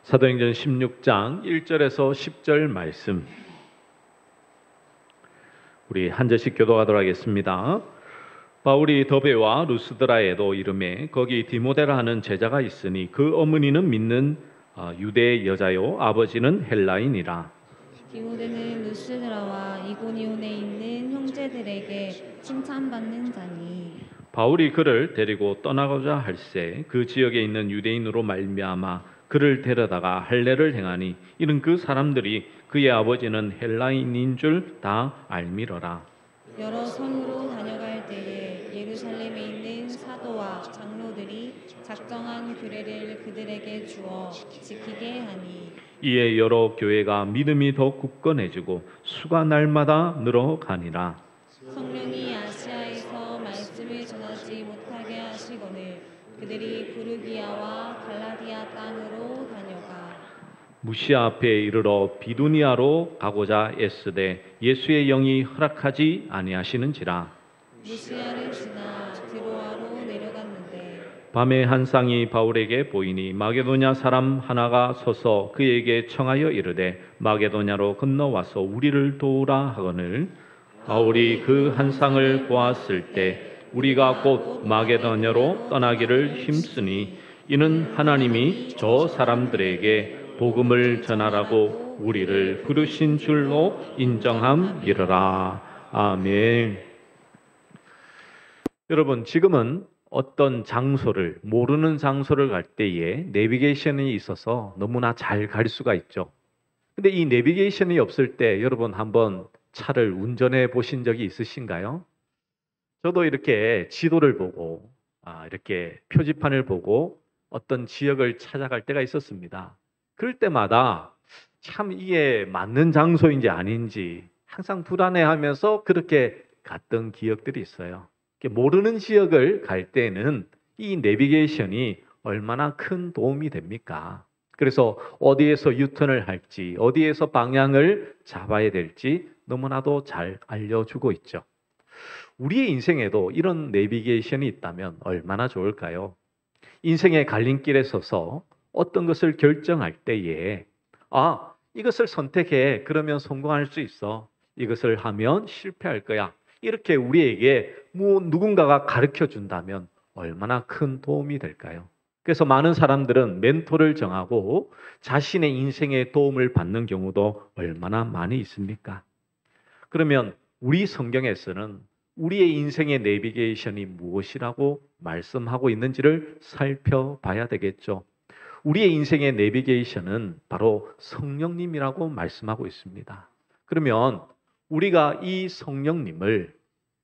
사도행전 16장 1절에서 10절 말씀, 우리 한 절씩 교독하도록 하겠습니다. 바울이 더베와 루스드라에도 이르매 거기 디모데라 하는 제자가 있으니 그 어머니는 믿는 유대 여자요 아버지는 헬라인이라. 디모데는 루스드라와 이고니온에 있는 형제들에게 칭찬받는 자니 바울이 그를 데리고 떠나고자 할새 그 지역에 있는 유대인으로 말미암아 그를 데려다가 할례를 행하니 이는 그 사람들이 그의 아버지는 헬라인인 줄 다 알미러라. 여러 성으로 다녀갈 때에 예루살렘에 있는 사도와 장로들이 작정한 규례를 그들에게 주어 지키게 하니 이에 여러 교회가 믿음이 더 굳건해지고 수가 날마다 늘어가니라. 성령이 아시아에서 말씀을 전하지 못하게 하시거늘 그들이 부르기아와 갈라디아 땅으로 다녀가 무시아 앞에 이르러 비두니아로 가고자 애쓰되 예수의 영이 허락하지 아니하시는지라. 무시아를 지나 드로아로 내려갔는데 밤에 한 쌍이 바울에게 보이니 마게도냐 사람 하나가 서서 그에게 청하여 이르되 마게도냐로 건너와서 우리를 도우라 하거늘 바울이 그 한 쌍을 보았을 때 우리가 곧 마게도냐로 떠나기를 힘쓰니 이는 하나님이 저 사람들에게 복음을 전하라고 우리를 부르신 줄로 인정함이러라. 아멘. 여러분, 지금은 어떤 장소를, 모르는 장소를 갈 때에 내비게이션이 있어서 너무나 잘 갈 수가 있죠. 근데 이 내비게이션이 없을 때 여러분 한번 차를 운전해 보신 적이 있으신가요? 저도 이렇게 지도를 보고 이렇게 표지판을 보고 어떤 지역을 찾아갈 때가 있었습니다. 그럴 때마다 참 이게 맞는 장소인지 아닌지 항상 불안해하면서 그렇게 갔던 기억들이 있어요. 모르는 지역을 갈 때는 이 내비게이션이 얼마나 큰 도움이 됩니까? 그래서 어디에서 유턴을 할지, 어디에서 방향을 잡아야 될지 너무나도 잘 알려주고 있죠. 우리의 인생에도 이런 내비게이션이 있다면 얼마나 좋을까요? 인생의 갈림길에 서서 어떤 것을 결정할 때에 이것을 선택해. 그러면 성공할 수 있어. 이것을 하면 실패할 거야. 이렇게 우리에게 누군가가 가르쳐 준다면 얼마나 큰 도움이 될까요? 그래서 많은 사람들은 멘토를 정하고 자신의 인생에 도움을 받는 경우도 얼마나 많이 있습니까? 그러면 우리 성경에서는 우리의 인생의 내비게이션이 무엇이라고 말씀하고 있는지를 살펴봐야 되겠죠. 우리의 인생의 내비게이션은 바로 성령님이라고 말씀하고 있습니다. 그러면 우리가 이 성령님을,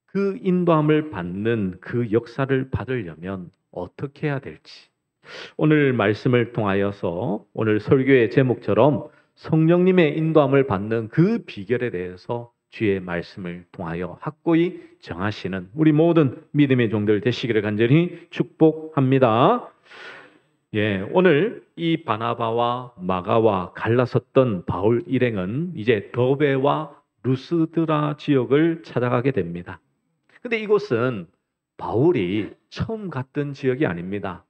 그 인도함을 받는 그 역사를 받으려면 어떻게 해야 될지, 오늘 말씀을 통하여서 오늘 설교의 제목처럼 성령님의 인도함을 받는 그 비결에 대해서 주의 말씀을 통하여 확고히 정하시는 우리 모든 믿음의 종들 되시기를 간절히 축복합니다. 오늘 이 바나바와 마가와 갈라섰던 바울 일행은 이제 더베와 루스드라 지역을 찾아가게 됩니다. 근데 이곳은 바울이 처음 갔던 지역이 아닙니다.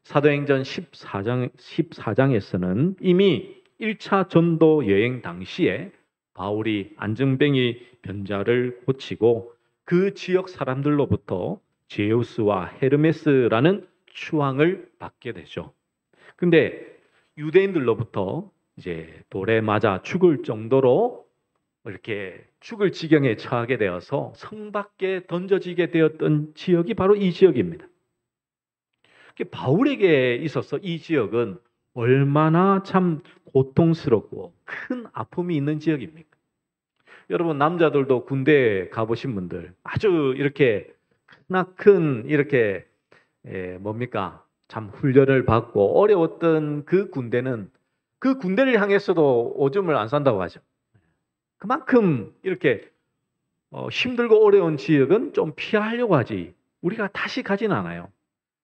사도행전 14장에서는 이미 1차 전도 여행 당시에 바울이 안증뱅이 변자를 고치고 그 지역 사람들로부터 제우스와 헤르메스라는 추앙을 받게 되죠. 근데 유대인들로부터 이제 돌에 맞아 죽을 정도로 이렇게 죽을 지경에 처하게 되어서 성 밖에 던져지게 되었던 지역이 바로 이 지역입니다. 바울에게 있어서 이 지역은 얼마나 참 고통스럽고 큰 아픔이 있는 지역입니까? 여러분, 남자들도 군대에 가보신 분들 아주 이렇게 크나큰 이렇게 참 훈련을 받고 어려웠던 그 군대는 그 군대를 향해서도 오줌을 안 싼다고 하죠. 그만큼 이렇게 힘들고 어려운 지역은 좀 피하려고 하지 우리가 다시 가진 않아요.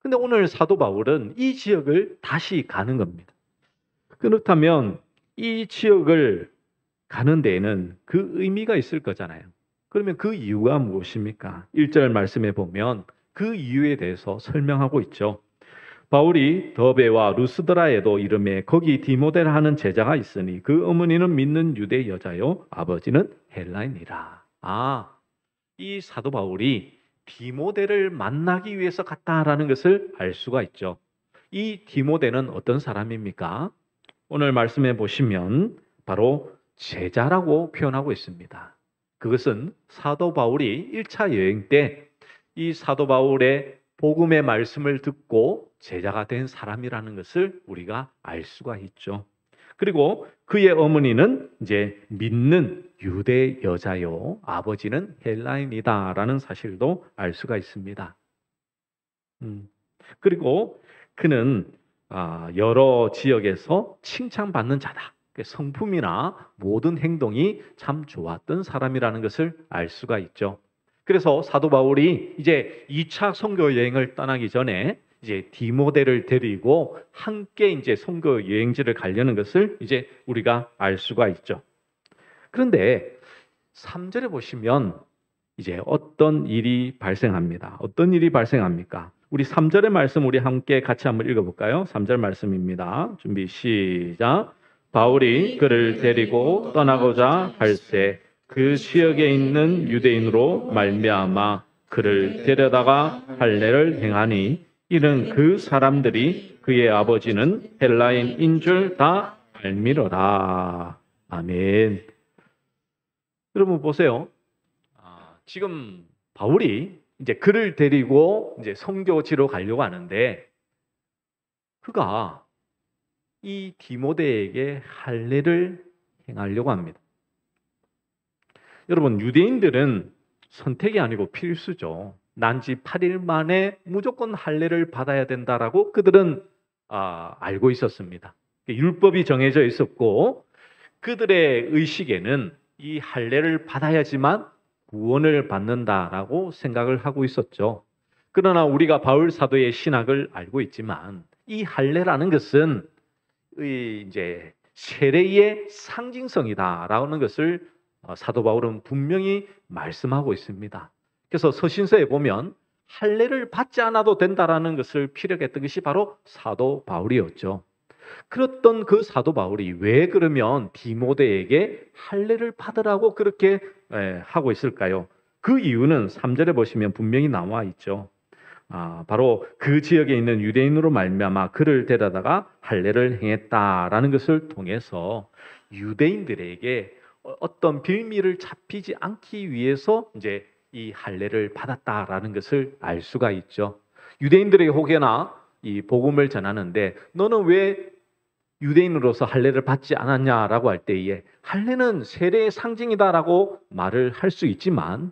근데 오늘 사도 바울은 이 지역을 다시 가는 겁니다. 그렇다면 이 지역을 가는 데에는 그 의미가 있을 거잖아요. 그러면 그 이유가 무엇입니까? 1절 말씀에 보면 그 이유에 대해서 설명하고 있죠. 바울이 더베와 루스드라에도 이름에 거기 디모데라 하는 제자가 있으니 그 어머니는 믿는 유대 여자요 아버지는 헬라인이라. 이 사도 바울이 디모데를 만나기 위해서 갔다라는 것을 알 수가 있죠. 이 디모데는 어떤 사람입니까? 오늘 말씀해 보시면 바로 제자라고 표현하고 있습니다. 그것은 사도 바울이 1차 여행 때 이 사도 바울의 복음의 말씀을 듣고 제자가 된 사람이라는 것을 우리가 알 수가 있죠. 그리고 그의 어머니는 이제 믿는 유대 여자요, 아버지는 헬라인이다라는 사실도 알 수가 있습니다. 그리고 그는 여러 지역에서 칭찬받는 자다. 성품이나 모든 행동이 참 좋았던 사람이라는 것을 알 수가 있죠. 그래서 사도 바울이 이제 2차 선교 여행을 떠나기 전에 이제 디모데를 데리고 함께 이제 선교 여행지를 가려는 것을 이제 우리가 알 수가 있죠. 그런데 3절에 보시면 이제 어떤 일이 발생합니다. 어떤 일이 발생합니까? 우리 3절의 말씀 우리 함께 같이 한번 읽어볼까요? 3절 말씀입니다. 준비 시작. 바울이 그를 데리고 떠나고자 할새 그 지역에 있는 유대인으로 말미암아 그를 데려다가 할례를 행하니 이는 그 사람들이 그의 아버지는 헬라인인 줄 다 알미러라. 아멘. 여러분 보세요. 지금 바울이 이제 그를 데리고 이제 선교지로 가려고 하는데 그가 이 디모데에게 할례를 행하려고 합니다. 여러분 유대인들은 선택이 아니고 필수죠. 난지 8일 만에 무조건 할례를 받아야 된다라고 그들은 알고 있었습니다. 율법이 정해져 있었고 그들의 의식에는 이 할례를 받아야지만 구원을 받는다라고 생각을 하고 있었죠. 그러나 우리가 바울 사도의 신학을 알고 있지만 이 할례라는 것은 이제 세례의 상징성이다라는 것을 사도 바울은 분명히 말씀하고 있습니다. 그래서 서신서에 보면 할례를 받지 않아도 된다라는 것을 피력했던 것이 바로 사도 바울이었죠. 그랬던 그 사도 바울이 왜 그러면 디모데에게 할례를 받으라고 그렇게 하고 있을까요? 그 이유는 3절에 보시면 분명히 나와 있죠. 바로 그 지역에 있는 유대인으로 말미암아 그를 데려다가 할례를 행했다라는 것을 통해서 유대인들에게 어떤 빌미를 잡히지 않기 위해서 이제 이 할례를 받았다라는 것을 알 수가 있죠. 유대인들에게 혹여나 이 복음을 전하는데 너는 왜 유대인으로서 할례를 받지 않았냐라고 할 때에 할례는 세례의 상징이다라고 말을 할 수 있지만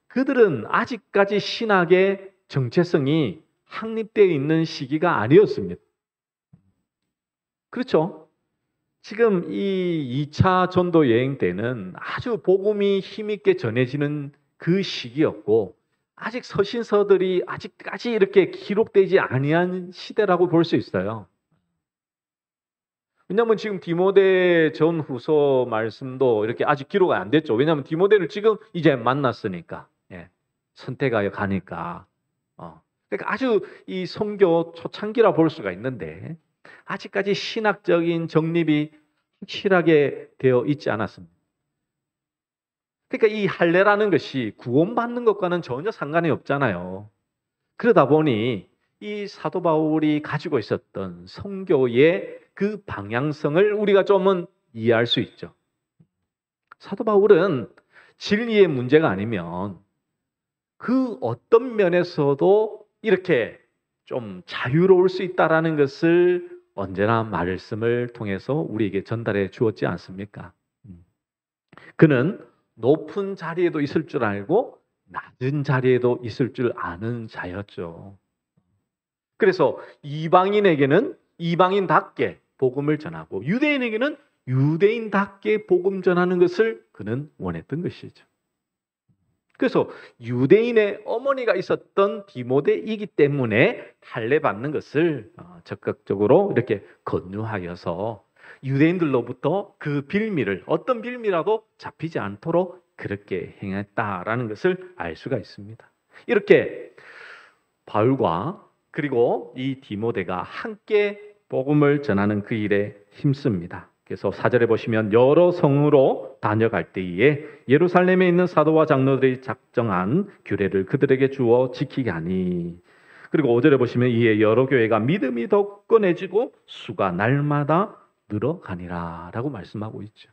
그들은 아직까지 신학의 정체성이 확립되어 있는 시기가 아니었습니다. 그렇죠? 지금 이 2차 전도 여행 때는 아주 복음이 힘있게 전해지는 그 시기였고 아직 서신서들이 아직까지 이렇게 기록되지 아니한 시대라고 볼 수 있어요. 왜냐하면 지금 디모데 전후서 말씀도 이렇게 아직 기록 안 됐죠. 왜냐하면 디모데를 지금 이제 만났으니까 선택하여 가니까. 그러니까 아주 이 선교 초창기라 볼 수가 있는데 아직까지 신학적인 정립이 확실하게 되어 있지 않았습니다. 그러니까 이 할례라는 것이 구원받는 것과는 전혀 상관이 없잖아요. 그러다 보니 이 사도 바울이 가지고 있었던 선교의 그 방향성을 우리가 좀은 이해할 수 있죠. 사도 바울은 진리의 문제가 아니면 그 어떤 면에서도 이렇게 좀 자유로울 수 있다라는 것을 언제나 말씀을 통해서 우리에게 전달해 주었지 않습니까? 그는 높은 자리에도 있을 줄 알고 낮은 자리에도 있을 줄 아는 자였죠. 그래서 이방인에게는 이방인답게 복음을 전하고 유대인에게는 유대인답게 복음 전하는 것을 그는 원했던 것이죠. 그래서 유대인의 어머니가 있었던 디모데이기 때문에 할례 받는 것을 적극적으로 이렇게 권유하여서 유대인들로부터 그 빌미를 어떤 빌미라도 잡히지 않도록 그렇게 행했다라는 것을 알 수가 있습니다. 이렇게 바울과 그리고 이 디모데가 함께 복음을 전하는 그 일에 힘씁니다. 그래서 4절에 보시면 여러 성으로 다녀갈 때에 예루살렘에 있는 사도와 장로들이 작정한 규례를 그들에게 주어 지키게 하니, 그리고 5절에 보시면 이에 여러 교회가 믿음이 더 꺼내지고 수가 날마다 늘어가니라 라고 말씀하고 있죠.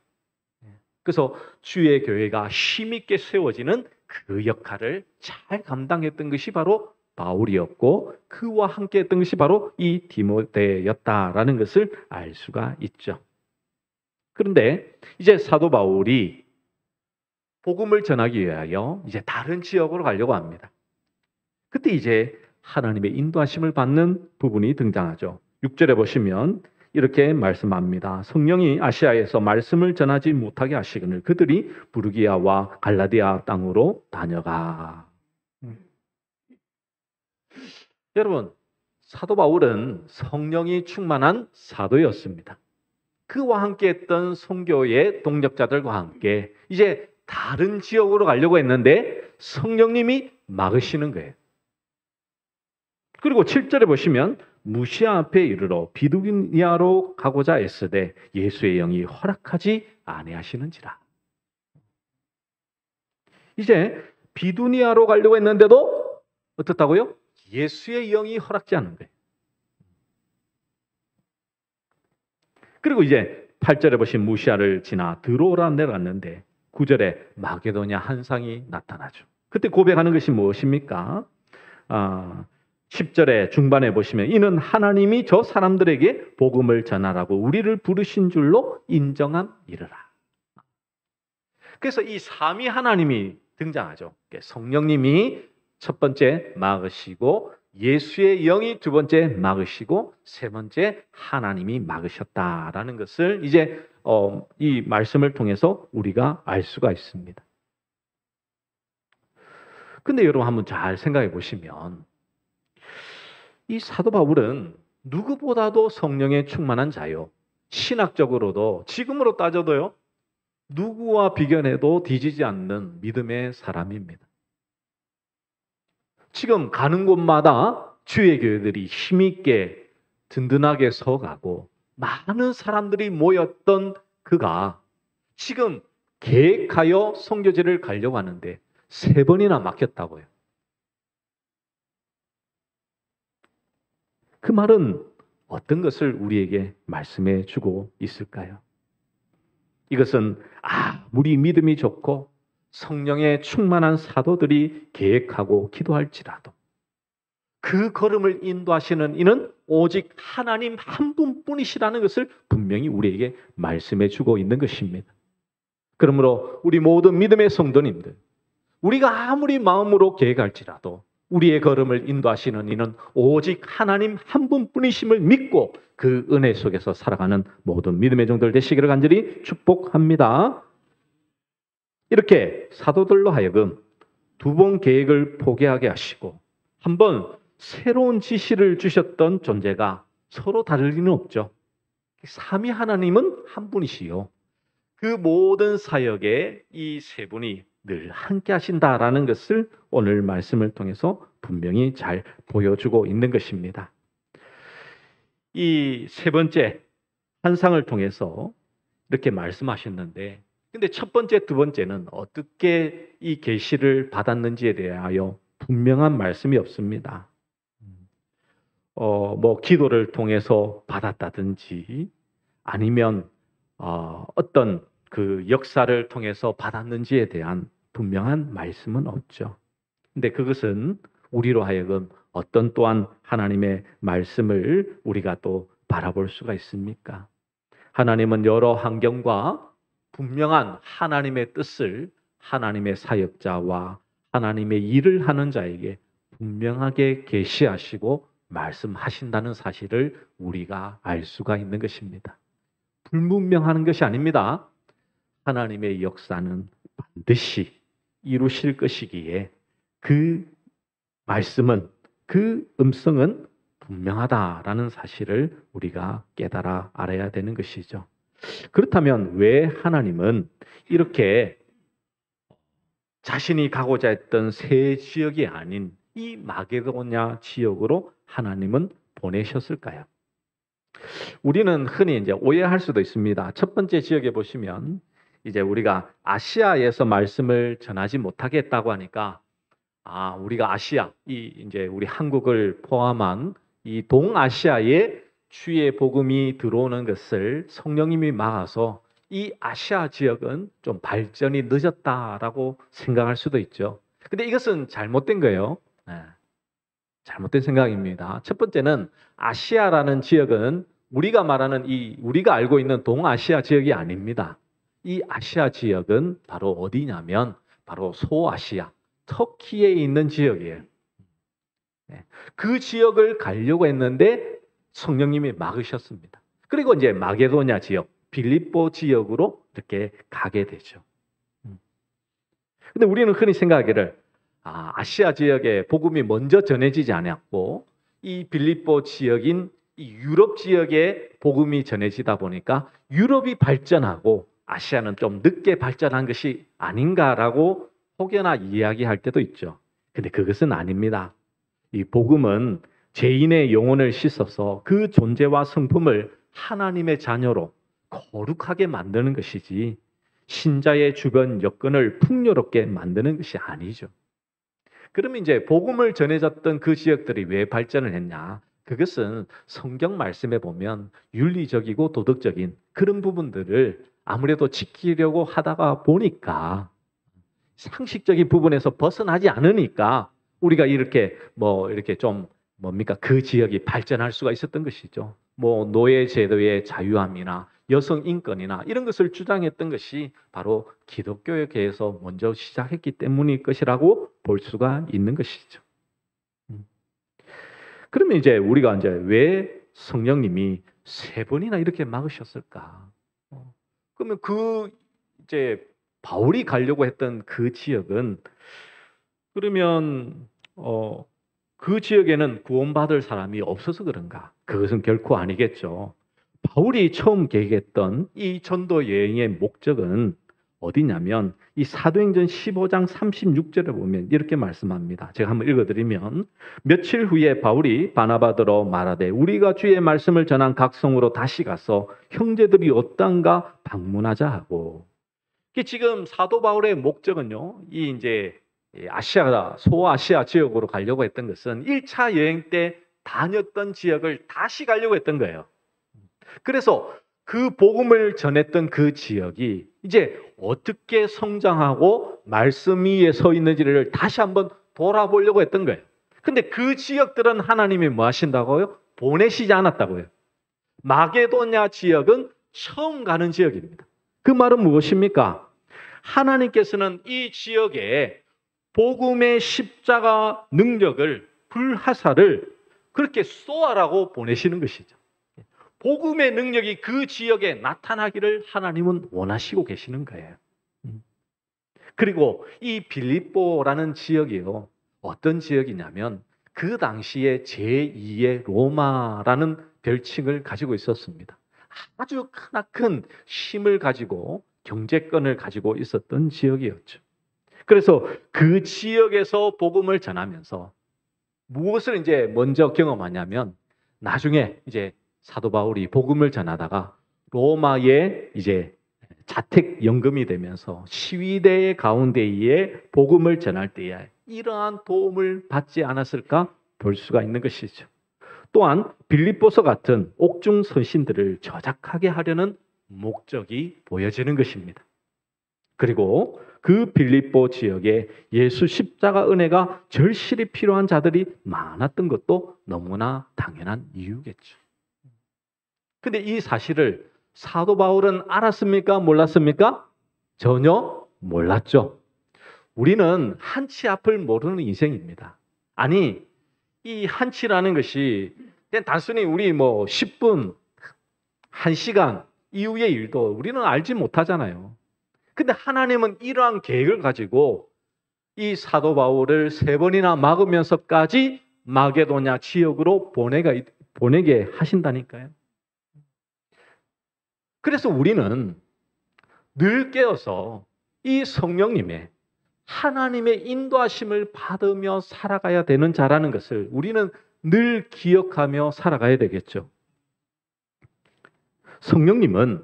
그래서 주의 교회가 힘있게 세워지는 그 역할을 잘 감당했던 것이 바로 바울이었고, 그와 함께 했던 것이 바로 이 디모데였다라는 것을 알 수가 있죠. 그런데 이제 사도 바울이 복음을 전하기 위하여 이제 다른 지역으로 가려고 합니다. 그때 이제 하나님의 인도하심을 받는 부분이 등장하죠. 6절에 보시면 이렇게 말씀합니다. 성령이 아시아에서 말씀을 전하지 못하게 하시거늘 그들이 부르기아와 갈라디아 땅으로 다녀가. 여러분, 사도 바울은 성령이 충만한 사도였습니다. 그와 함께 했던 선교의 동력자들과 함께 이제 다른 지역으로 가려고 했는데 성령님이 막으시는 거예요. 그리고 7절에 보시면 무시아 앞에 이르러 비두니아로 가고자 애쓰되 예수의 영이 허락하지 아니하시는지라. 이제 비두니아로 가려고 했는데도 어떻다고요? 예수의 영이 허락지 않는 거예요. 그리고 이제 8절에 보신 무시아를 지나 드로라 내려갔는데 9절에 마게도냐 한상이 나타나죠. 그때 고백하는 것이 무엇입니까? 10절에 중반에 보시면 이는 하나님이 저 사람들에게 복음을 전하라고 우리를 부르신 줄로 인정함이르라. 그래서 이 삼위 하나님이 등장하죠. 성령님이 첫 번째 막으시고 예수의 영이 두 번째 막으시고 세 번째 하나님이 막으셨다라는 것을 이제 이 말씀을 통해서 우리가 알 수가 있습니다. 근데 여러분 한번 잘 생각해 보시면 이 사도 바울은 누구보다도 성령에 충만한 자요. 신학적으로도 지금으로 따져도요. 누구와 비견해도 뒤지지 않는 믿음의 사람입니다. 지금 가는 곳마다 주의 교회들이 힘있게 든든하게 서가고 많은 사람들이 모였던 그가 지금 계획하여 선교지를 가려고 하는데 3번이나 막혔다고요. 그 말은 어떤 것을 우리에게 말씀해 주고 있을까요? 이것은 아무리 믿음이 좋고 성령에 충만한 사도들이 계획하고 기도할지라도 그 걸음을 인도하시는 이는 오직 하나님 한 분뿐이시라는 것을 분명히 우리에게 말씀해 주고 있는 것입니다. 그러므로 우리 모든 믿음의 성도님들, 우리가 아무리 마음으로 계획할지라도 우리의 걸음을 인도하시는 이는 오직 하나님 한 분뿐이심을 믿고 그 은혜 속에서 살아가는 모든 믿음의 종들 되시기를 간절히 축복합니다. 이렇게 사도들로 하여금 2번 계획을 포기하게 하시고 한 번 새로운 지시를 주셨던 존재가 서로 다를 리는 없죠. 삼위 하나님은 한 분이시요. 그 모든 사역에 이 세 분이 늘 함께 하신다라는 것을 오늘 말씀을 통해서 분명히 잘 보여주고 있는 것입니다. 이 세 번째 환상을 통해서 이렇게 말씀하셨는데 근데 첫 번째, 두 번째는 어떻게 이 계시를 받았는지에 대하여 분명한 말씀이 없습니다. 기도를 통해서 받았다든지 아니면 어떤 그 역사를 통해서 받았는지에 대한 분명한 말씀은 없죠. 근데 그것은 우리로 하여금 어떤 또한 하나님의 말씀을 우리가 또 바라볼 수가 있습니까? 하나님은 여러 환경과 분명한 하나님의 뜻을 하나님의 사역자와 하나님의 일을 하는 자에게 분명하게 계시하시고 말씀하신다는 사실을 우리가 알 수가 있는 것입니다. 불분명하는 것이 아닙니다. 하나님의 역사는 반드시 이루실 것이기에 그 말씀은, 그 음성은 분명하다라는 사실을 우리가 깨달아 알아야 되는 것이죠. 그렇다면 왜 하나님은 이렇게 자신이 가고자 했던 새 지역이 아닌 이 마게도냐 지역으로 하나님은 보내셨을까요? 우리는 흔히 이제 오해할 수도 있습니다. 첫 번째 지역에 보시면 이제 우리가 아시아에서 말씀을 전하지 못하게 했다고 하니까 우리가 아시아, 이제 우리 한국을 포함한 이 동아시아에 주의 복음이 들어오는 것을 성령님이 막아서 이 아시아 지역은 좀 발전이 늦었다라고 생각할 수도 있죠. 근데 이것은 잘못된 거예요. 잘못된 생각입니다. 첫 번째는 아시아라는 지역은 우리가 말하는 우리가 알고 있는 동아시아 지역이 아닙니다. 이 아시아 지역은 바로 어디냐면 바로 소아시아, 터키에 있는 지역이에요. 그 지역을 가려고 했는데 성령님이 막으셨습니다. 그리고 이제 마게도냐 지역, 빌립보 지역으로 이렇게 가게 되죠. 근데 우리는 흔히 생각하기를 아시아 지역에 복음이 먼저 전해지지 않았고 이 빌립보 지역인 이 유럽 지역에 복음이 전해지다 보니까 유럽이 발전하고 아시아는 좀 늦게 발전한 것이 아닌가라고 혹여나 이야기할 때도 있죠. 근데 그것은 아닙니다. 이 복음은 죄인의 영혼을 씻어서 그 존재와 성품을 하나님의 자녀로 거룩하게 만드는 것이지 신자의 주변 여건을 풍요롭게 만드는 것이 아니죠. 그러면 이제 복음을 전해졌던 그 지역들이 왜 발전을 했냐? 그것은 성경 말씀에 보면 윤리적이고 도덕적인 그런 부분들을 아무래도 지키려고 하다가 보니까 상식적인 부분에서 벗어나지 않으니까 우리가 이렇게 이렇게 좀 그 지역이 발전할 수가 있었던 것이죠. 노예 제도의 자유함이나 여성 인권이나 이런 것을 주장했던 것이 바로 기독교에서 먼저 시작했기 때문일 것이라고 볼 수가 있는 것이죠. 그러면 이제 우리가 이제 왜 성령님이 3번이나 이렇게 막으셨을까? 그러면 이제 바울이 가려고 했던 그 지역은 그러면 그 지역에는 구원받을 사람이 없어서 그런가? 그것은 결코 아니겠죠. 바울이 처음 계획했던 이 전도 여행의 목적은 어디냐면 이 사도행전 15장 36절에 보면 이렇게 말씀합니다. 제가 한번 읽어드리면 며칠 후에 바울이 바나바더러 말하되 우리가 주의 말씀을 전한 각 성으로 다시 가서 형제들이 어떤가 방문하자 하고 지금 사도 바울의 목적은요. 이제 소아시아 지역으로 가려고 했던 것은 1차 여행 때 다녔던 지역을 다시 가려고 했던 거예요. 그래서 그 복음을 전했던 그 지역이 이제 어떻게 성장하고 말씀 위에 서 있는지를 다시 한번 돌아보려고 했던 거예요. 근데 그 지역들은 하나님이 뭐 하신다고요? 보내시지 않았다고요. 마게도냐 지역은 처음 가는 지역입니다. 그 말은 무엇입니까? 하나님께서는 이 지역에 복음의 십자가 능력을 불화살을 그렇게 쏘아라고 보내시는 것이죠. 복음의 능력이 그 지역에 나타나기를 하나님은 원하시고 계시는 거예요. 그리고 이 빌립보라는 지역이요. 어떤 지역이냐면 그 당시에 제2의 로마라는 별칭을 가지고 있었습니다. 아주 크나큰 힘을 가지고 경제권을 가지고 있었던 지역이었죠. 그래서 그 지역에서 복음을 전하면서 무엇을 이제 먼저 경험하냐면 나중에 이제 사도 바울이 복음을 전하다가 로마에 이제 자택 연금이 되면서 시위대 가운데에 복음을 전할 때에 이러한 도움을 받지 않았을까 볼 수가 있는 것이죠. 또한 빌립보서 같은 옥중 서신들을 저작하게 하려는 목적이 보여지는 것입니다. 그리고 그 빌립보 지역에 예수 십자가 은혜가 절실히 필요한 자들이 많았던 것도 너무나 당연한 이유겠죠. 근데 이 사실을 사도 바울은 알았습니까? 몰랐습니까? 전혀 몰랐죠. 우리는 한치 앞을 모르는 인생입니다. 아니, 이 한치라는 것이 그냥 단순히 우리 10분, 1시간 이후의 일도 우리는 알지 못하잖아요. 근데 하나님은 이러한 계획을 가지고 이 사도 바울을 3번이나 막으면서까지 마게도냐 지역으로 보내게 하신다니까요. 그래서 우리는 늘 깨어서 이 성령님의 하나님의 인도하심을 받으며 살아가야 되는 자라는 것을 우리는 늘 기억하며 살아가야 되겠죠. 성령님은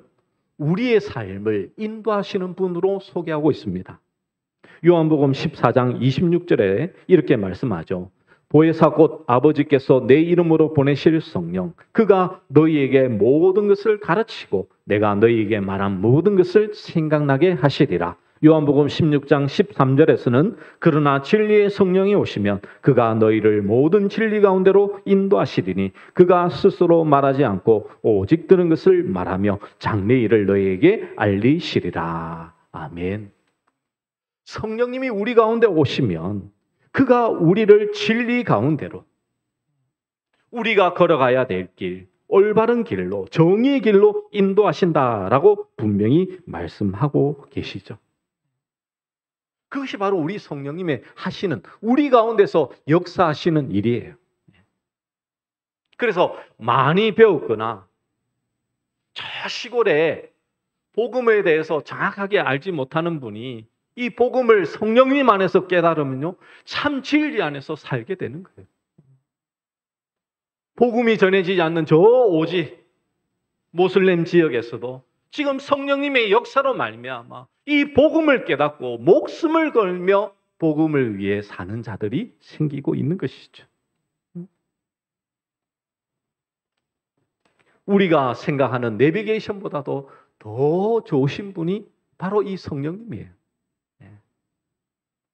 우리의 삶을 인도하시는 분으로 소개하고 있습니다. 요한복음 14장 26절에 이렇게 말씀하죠. 보혜사 곧 아버지께서 내 이름으로 보내실 성령, 그가 너희에게 모든 것을 가르치고 내가 너희에게 말한 모든 것을 생각나게 하시리라. 요한복음 16장 13절에서는 그러나 진리의 성령이 오시면 그가 너희를 모든 진리 가운데로 인도하시리니 그가 스스로 말하지 않고 오직 들은 것을 말하며 장래 일을 너희에게 알리시리라. 아멘. 성령님이 우리 가운데 오시면 그가 우리를 진리 가운데로, 우리가 걸어가야 될 길, 올바른 길로, 정의의 길로 인도하신다라고 분명히 말씀하고 계시죠. 그것이 바로 우리 성령님의 하시는, 우리 가운데서 역사하시는 일이에요. 그래서 많이 배웠거나 저 시골에 복음에 대해서 정확하게 알지 못하는 분이 이 복음을 성령님 안에서 깨달으면요, 참 진리 안에서 살게 되는 거예요. 복음이 전해지지 않는 저 오지 모슬렘 지역에서도 지금 성령님의 역사로 말미암아 이 복음을 깨닫고 목숨을 걸며 복음을 위해 사는 자들이 생기고 있는 것이죠. 우리가 생각하는 내비게이션보다도 더 좋으신 분이 바로 이 성령님이에요.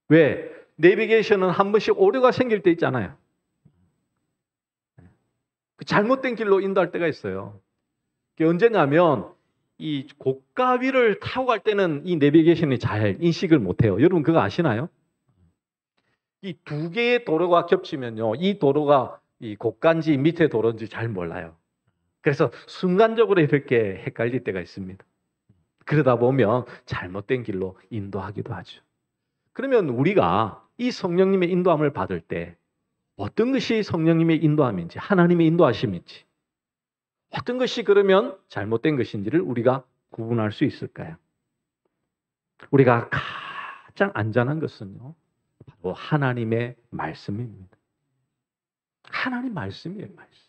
왜? 내비게이션은 한 번씩 오류가 생길 때 있잖아요. 잘못된 길로 인도할 때가 있어요. 그게 언제냐면 이 고가 위를 타고 갈 때는 이 내비게이션이 잘 인식을 못해요. 여러분 그거 아시나요? 이 두 개의 도로가 겹치면요, 이 도로가 이 고가인지 밑에 도로인지 잘 몰라요. 그래서 순간적으로 이렇게 헷갈릴 때가 있습니다. 그러다 보면 잘못된 길로 인도하기도 하죠. 그러면 우리가 이 성령님의 인도함을 받을 때 어떤 것이 성령님의 인도함인지, 하나님의 인도하심인지, 어떤 것이 그러면 잘못된 것인지를 우리가 구분할 수 있을까요? 우리가 가장 안전한 것은요, 바로 하나님의 말씀입니다. 하나님 말씀이에요, 말씀.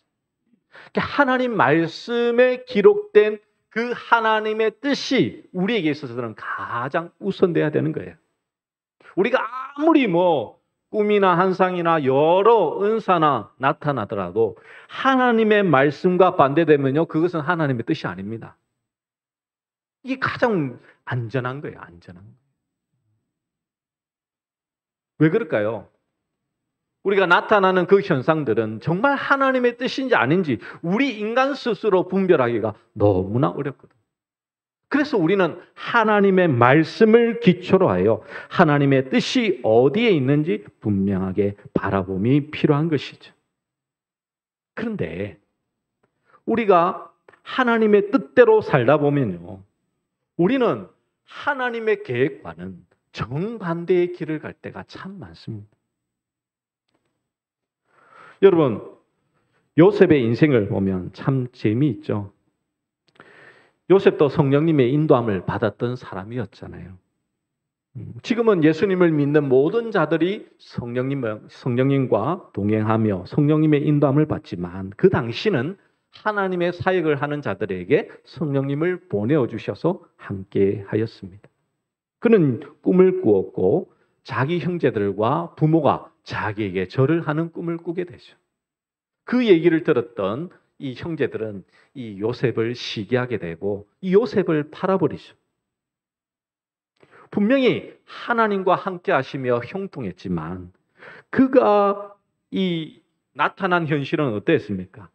하나님 말씀에 기록된 그 하나님의 뜻이 우리에게 있어서는 가장 우선돼야 되는 거예요. 우리가 아무리 꿈이나 환상이나 여러 은사나 나타나더라도 하나님의 말씀과 반대되면요, 그것은 하나님의 뜻이 아닙니다. 이게 가장 안전한 거예요, 안전한 거예요. 왜 그럴까요? 우리가 나타나는 그 현상들은 정말 하나님의 뜻인지 아닌지 우리 인간 스스로 분별하기가 너무나 어렵거든요. 그래서 우리는 하나님의 말씀을 기초로 하여 하나님의 뜻이 어디에 있는지 분명하게 바라봄이 필요한 것이죠. 그런데 우리가 하나님의 뜻대로 살다 보면요, 우리는 하나님의 계획과는 정반대의 길을 갈 때가 참 많습니다. 여러분, 요셉의 인생을 보면 참 재미있죠. 요셉도 성령님의 인도함을 받았던 사람이었잖아요. 지금은 예수님을 믿는 모든 자들이 성령님과 동행하며 성령님의 인도함을 받지만 그 당시는 하나님의 사역을 하는 자들에게 성령님을 보내어 주셔서 함께 하였습니다. 그는 꿈을 꾸었고 자기 형제들과 부모가 자기에게 절을 하는 꿈을 꾸게 되죠. 그 얘기를 들었던 이 형제들은 이 요셉을 시기하게 되고 이 요셉을 팔아버리죠. 분명히 하나님과 함께 하시며 형통했지만 그가 이 나타난 현실은 어땠습니까?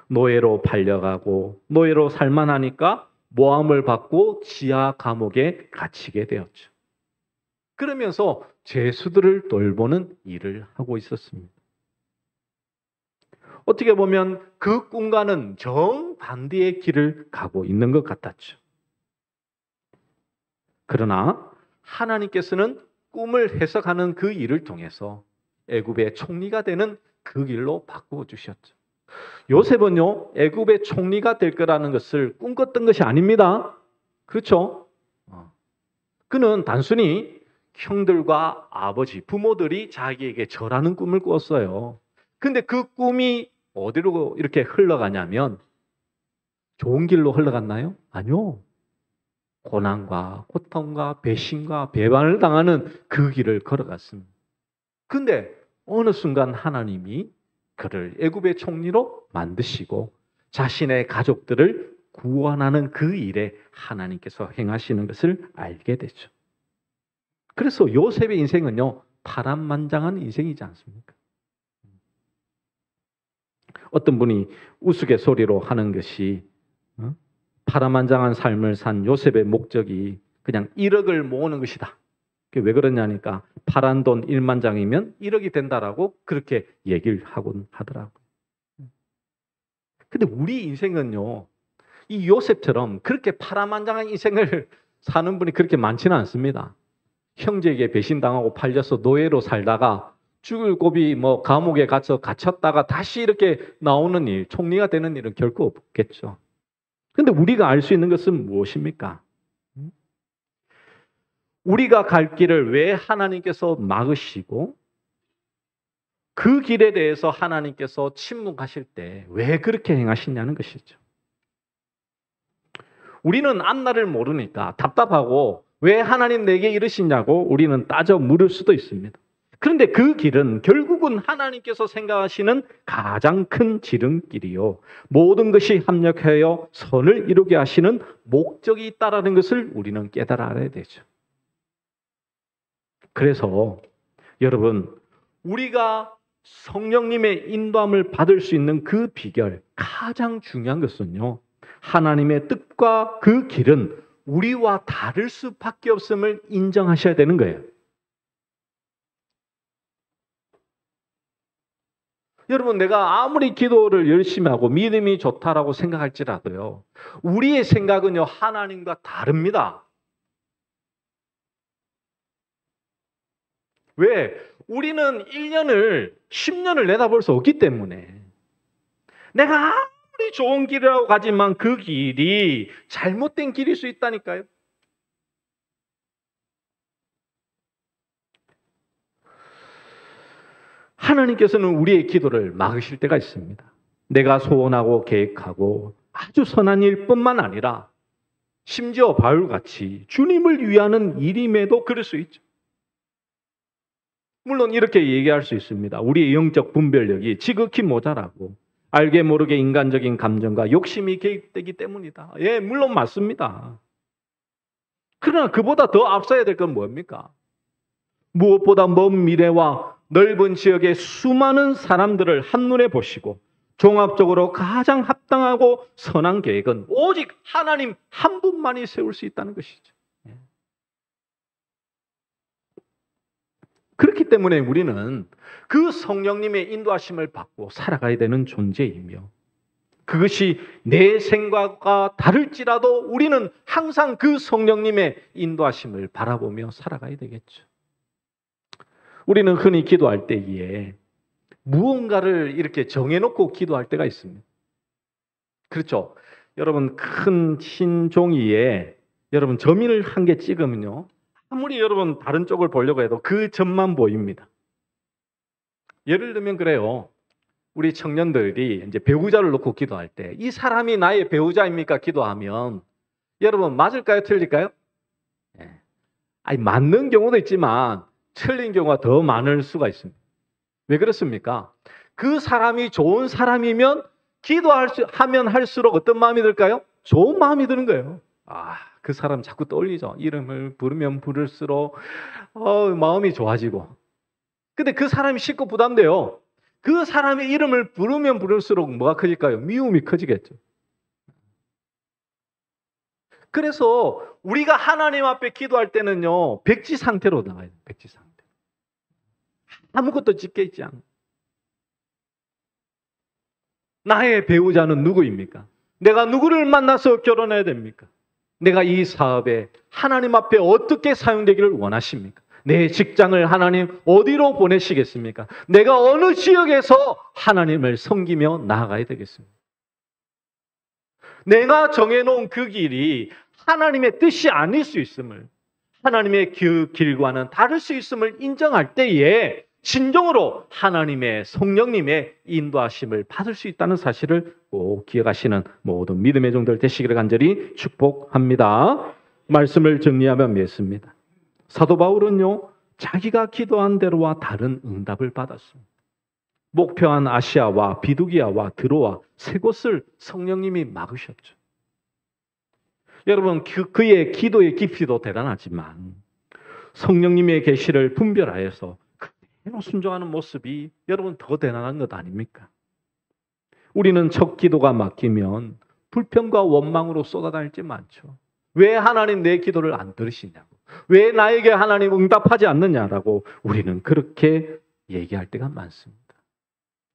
노예로 팔려가고 노예로 살만하니까 모함을 받고 지하 감옥에 갇히게 되었죠. 그러면서 죄수들을 돌보는 일을 하고 있었습니다. 어떻게 보면 그 꿈과는 정반대의 길을 가고 있는 것 같았죠. 그러나 하나님께서는 꿈을 해석하는 그 일을 통해서 애굽의 총리가 되는 그 길로 바꾸어 주셨죠. 요셉은요, 애굽의 총리가 될 거라는 것을 꿈꿨던 것이 아닙니다. 그렇죠? 그는 단순히 형들과 아버지, 부모들이 자기에게 절하는 꿈을 꿨어요. 근데 그 꿈이 어디로 이렇게 흘러가냐면 좋은 길로 흘러갔나요? 아니요. 고난과 고통과 배신과 배반을 당하는 그 길을 걸어갔습니다. 근데 어느 순간 하나님이 그를 애굽의 총리로 만드시고 자신의 가족들을 구원하는 그 일에 하나님께서 행하시는 것을 알게 되죠. 그래서 요셉의 인생은요, 파란만장한 인생이지 않습니까? 어떤 분이 우스갯소리로 하는 것이 파란만장한 삶을 산 요셉의 목적이 그냥 1억을 모으는 것이다. 왜 그러냐니까 파란 돈 1만 장이면 1억이 된다라고 그렇게 얘기를 하곤 하더라고요. 근데 우리 인생은요, 이 요셉처럼 그렇게 파란만장한 인생을 사는 분이 그렇게 많지는 않습니다. 형제에게 배신당하고 팔려서 노예로 살다가 죽을 고비 감옥에 갇혔다가 다시 이렇게 나오는 일, 총리가 되는 일은 결코 없겠죠. 근데 우리가 알 수 있는 것은 무엇입니까? 우리가 갈 길을 왜 하나님께서 막으시고 그 길에 대해서 하나님께서 침묵하실 때 왜 그렇게 행하시냐는 것이죠. 우리는 앞날을 모르니까 답답하고 왜 하나님 내게 이러시냐고 우리는 따져 물을 수도 있습니다. 그런데 그 길은 결국은 하나님께서 생각하시는 가장 큰 지름길이요. 모든 것이 합력하여 선을 이루게 하시는 목적이 있다는 것을 우리는 깨달아 알아야 되죠. 그래서 여러분, 우리가 성령님의 인도함을 받을 수 있는 그 비결, 가장 중요한 것은요, 하나님의 뜻과 그 길은 우리와 다를 수밖에 없음을 인정하셔야 되는 거예요. 여러분, 내가 아무리 기도를 열심히 하고 믿음이 좋다라고 생각할지라도요, 우리의 생각은요, 하나님과 다릅니다. 왜? 우리는 1년을, 10년을 내다볼 수 없기 때문에. 내가 아무리 좋은 길이라고 가지만 그 길이 잘못된 길일 수 있다니까요. 하나님께서는 우리의 기도를 막으실 때가 있습니다. 내가 소원하고 계획하고 아주 선한 일뿐만 아니라 심지어 바울같이 주님을 위하는 일임에도 그럴 수 있죠. 물론 이렇게 얘기할 수 있습니다. 우리의 영적 분별력이 지극히 모자라고 알게 모르게 인간적인 감정과 욕심이 개입되기 때문이다. 예, 물론 맞습니다. 그러나 그보다 더 앞서야 될 건 뭡니까? 무엇보다 먼 미래와 넓은 지역의 수많은 사람들을 한눈에 보시고 종합적으로 가장 합당하고 선한 계획은 오직 하나님 한 분만이 세울 수 있다는 것이죠. 그렇기 때문에 우리는 그 성령님의 인도하심을 받고 살아가야 되는 존재이며 그것이 내 생각과 다를지라도 우리는 항상 그 성령님의 인도하심을 바라보며 살아가야 되겠죠. 우리는 흔히 기도할 때에 무언가를 이렇게 정해놓고 기도할 때가 있습니다. 그렇죠? 여러분, 큰 흰 종이에 여러분 점을 한 개 찍으면요, 아무리 여러분 다른 쪽을 보려고 해도 그 점만 보입니다. 예를 들면 그래요. 우리 청년들이 이제 배우자를 놓고 기도할 때 이 사람이 나의 배우자입니까? 기도하면 여러분 맞을까요? 틀릴까요? 아니, 맞는 경우도 있지만 틀린 경우가 더 많을 수가 있습니다. 왜 그렇습니까? 그 사람이 좋은 사람이면 기도하면 할수록 어떤 마음이 들까요? 좋은 마음이 드는 거예요. 그 사람 자꾸 떠올리죠. 이름을 부르면 부를수록 마음이 좋아지고. 근데 그 사람이 싫고 부담돼요. 그 사람의 이름을 부르면 부를수록 뭐가 커질까요? 미움이 커지겠죠. 그래서 우리가 하나님 앞에 기도할 때는요, 백지 상태로 나가야 돼요. 백지 상태. 아무것도 찢겨 있지 않아. 나의 배우자는 누구입니까? 내가 누구를 만나서 결혼해야 됩니까? 내가 이 사업에 하나님 앞에 어떻게 사용되기를 원하십니까? 내 직장을 하나님 어디로 보내시겠습니까? 내가 어느 지역에서 하나님을 섬기며 나아가야 되겠습니까? 내가 정해놓은 그 길이 하나님의 뜻이 아닐 수 있음을, 하나님의 그 길과는 다를 수 있음을 인정할 때에 진정으로 하나님의 성령님의 인도하심을 받을 수 있다는 사실을 꼭 기억하시는 모든 믿음의 종들 되시기를 간절히 축복합니다. 말씀을 정리하면 맺습니다. 사도 바울은요, 자기가 기도한 대로와 다른 응답을 받았습니다. 목표한 아시아와 비두기아와 드로아 세 곳을 성령님이 막으셨죠. 여러분, 그의 기도의 깊이도 대단하지만 성령님의 계시를 분별하여서 그대로 순종하는 모습이 여러분 더 대단한 것 아닙니까? 우리는 첫 기도가 막히면 불평과 원망으로 쏟아다닐지 많죠. 왜 하나님 내 기도를 안 들으시냐고, 왜 나에게 하나님 응답하지 않느냐라고 우리는 그렇게 얘기할 때가 많습니다.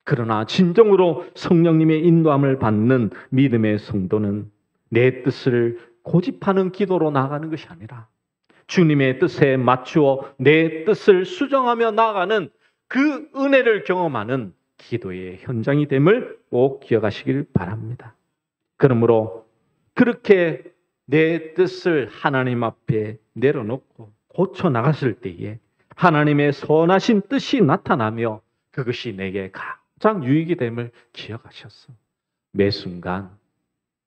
그러나 진정으로 성령님의 인도함을 받는 믿음의 성도는 내 뜻을 고집하는 기도로 나아가는 것이 아니라 주님의 뜻에 맞추어 내 뜻을 수정하며 나아가는 그 은혜를 경험하는 기도의 현장이 됨을 꼭 기억하시길 바랍니다. 그러므로 그렇게 내 뜻을 하나님 앞에 내려놓고 고쳐 나갔을 때에 하나님의 선하신 뜻이 나타나며 그것이 내게 가장 유익이 됨을 기억하셨어. 매 순간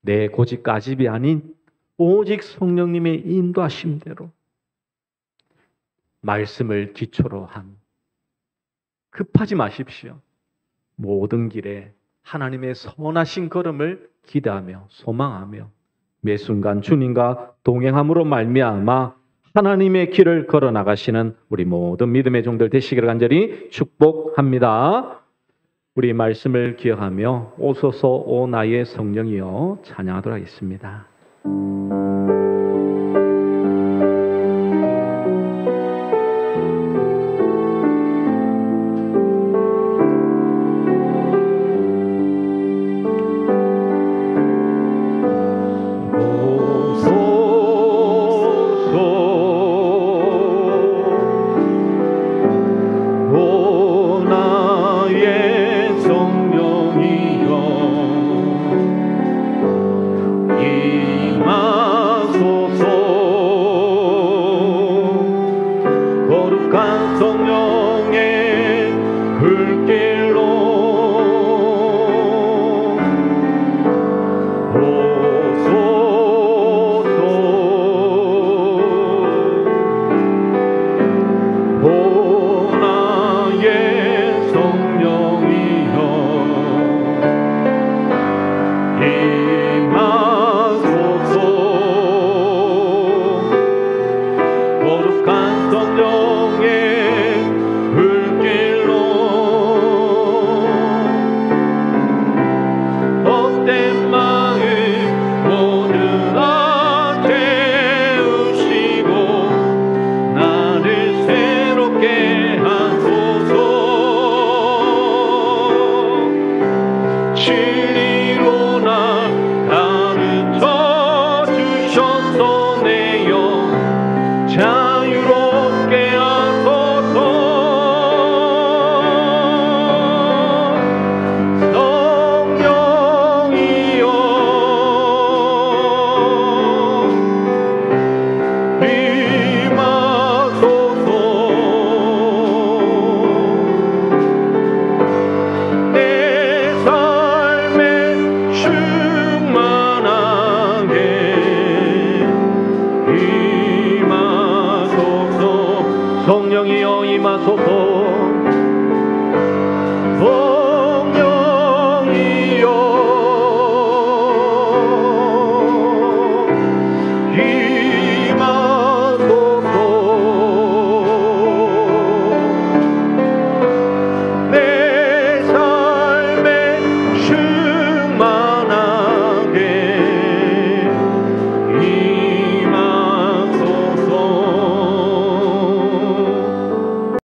내 고집까집이 아닌 오직 성령님의 인도하심대로 말씀을 기초로 한, 급하지 마십시오. 모든 길에 하나님의 선하신 걸음을 기대하며 소망하며 매 순간 주님과 동행함으로 말미암아 하나님의 길을 걸어 나가시는 우리 모든 믿음의 종들 되시기를 간절히 축복합니다. 우리 말씀을 기억하며 오소서 오 나의 성령이여 찬양하도록 하겠습니다.